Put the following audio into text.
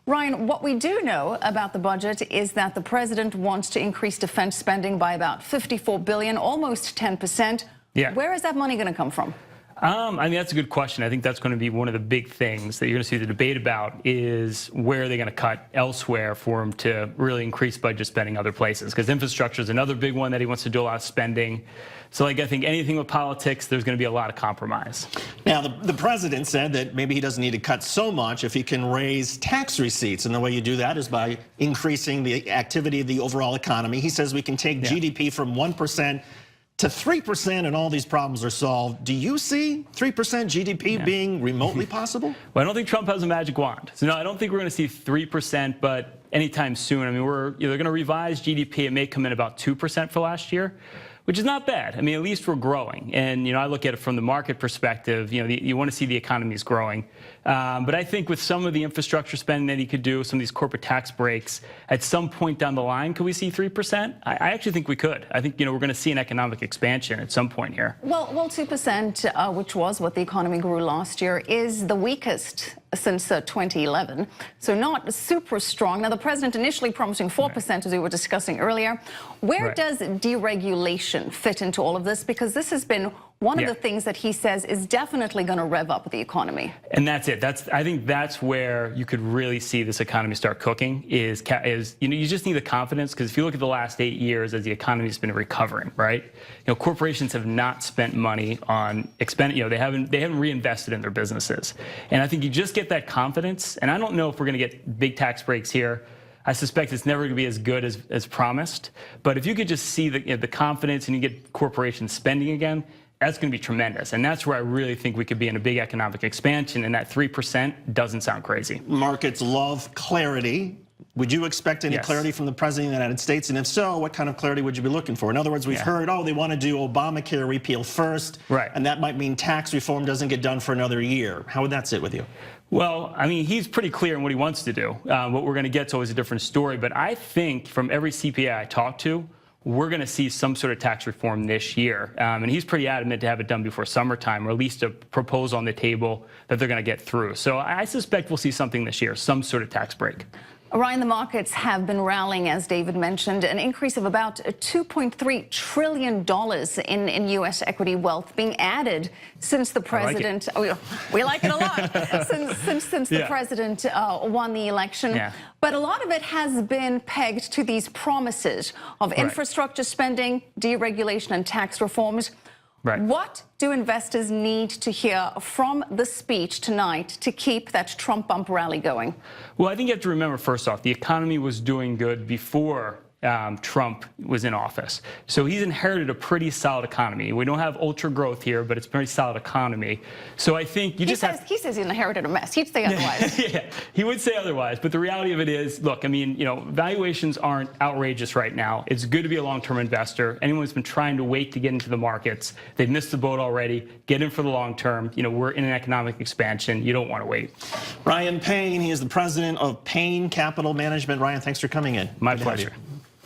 Ryan, what we do know about the budget is that the president wants to increase defense spending by about $54 billion, almost 10%. Yeah. Where is that money going to come from? I mean, that's a good question. I think that's going to be one of the big things that you're going to see the debate about is where are they going to cut elsewhere for him to really increase budget spending other places? Because infrastructure is another big one that he wants to do a lot of spending. So, I think anything with politics, there's going to be a lot of compromise. Now, the president said that maybe he doesn't need to cut so much if he can raise tax receipts. And the way you do that is by increasing the activity of the overall economy. He says we can take GDP from 1% to 3% and all these problems are solved. Do you see 3% GDP being remotely possible? Well, I don't think Trump has a magic wand. So, no, I don't think we're going to see 3%, but anytime soon. I mean, they're going to revise GDP. It may come in about 2% for last year, which is not bad. I mean, at least we're growing. And, I look at it from the market perspective. You want to see the economy's growing. But I think with some of the infrastructure spending that he could do, some of these corporate tax breaks, at some point down the line, could we see 3%? I actually think we could. I think, we're going to see an economic expansion at some point here. Well, 2%, which was what the economy grew last year, is the weakest since 2011. So not super strong. Now, the president initially promising 4%, as we were discussing earlier. Where does deregulation fit into all of this? Because this has been one of the things that he says is definitely going to rev up the economy. And that's it. I think that's where you could really see this economy start cooking is you just need the confidence, because if you look at the last 8 years as the economy's been recovering, right? Corporations have not spent money on they haven't reinvested in their businesses. And I think you just get that confidence, and I don't know if we're going to get big tax breaks here. I suspect it's never going to be as good as promised. But if you could just see the confidence and you get corporations spending again, that's going to be tremendous. And that's where I really think we could be in a big economic expansion, and that 3% doesn't sound crazy. Markets love clarity. Would you expect any clarity from the President of the United States? And if so, what kind of clarity would you be looking for? In other words, we've heard, they want to do Obamacare repeal first. Right. And that might mean tax reform doesn't get done for another year. How would that sit with you? Well, I mean, he's pretty clear in what he wants to do. What we're going to get is always a different story. But I think from every CPA I talk to, we're going to see some sort of tax reform this year. And he's pretty adamant to have it done before summertime, or at least a proposal on the table that they're going to get through. So I suspect we'll see something this year, some sort of tax break. Ryan, the markets have been rallying, as David mentioned, an increase of about $2.3 trillion in U.S. equity wealth being added since the president. We like it a lot since the president won the election. But a lot of it has been pegged to these promises of infrastructure spending, deregulation, and tax reforms. What do investors need to hear from the speech tonight to keep that Trump bump rally going? Well, I think you have to remember, first off, the economy was doing good before Trump was in office. So he's inherited a pretty solid economy. We don't have ultra growth here, but it's a pretty solid economy. So I think he says he inherited a mess. He'd say otherwise. He would say otherwise. But the reality of it is, look, I mean, valuations aren't outrageous right now. It's good to be a long-term investor. Anyone who's been trying to wait to get into the markets, they've missed the boat already. Get in for the long term. We're in an economic expansion. You don't want to wait. Ryan Payne, he is the president of Payne Capital Management. Ryan, thanks for coming in. My pleasure.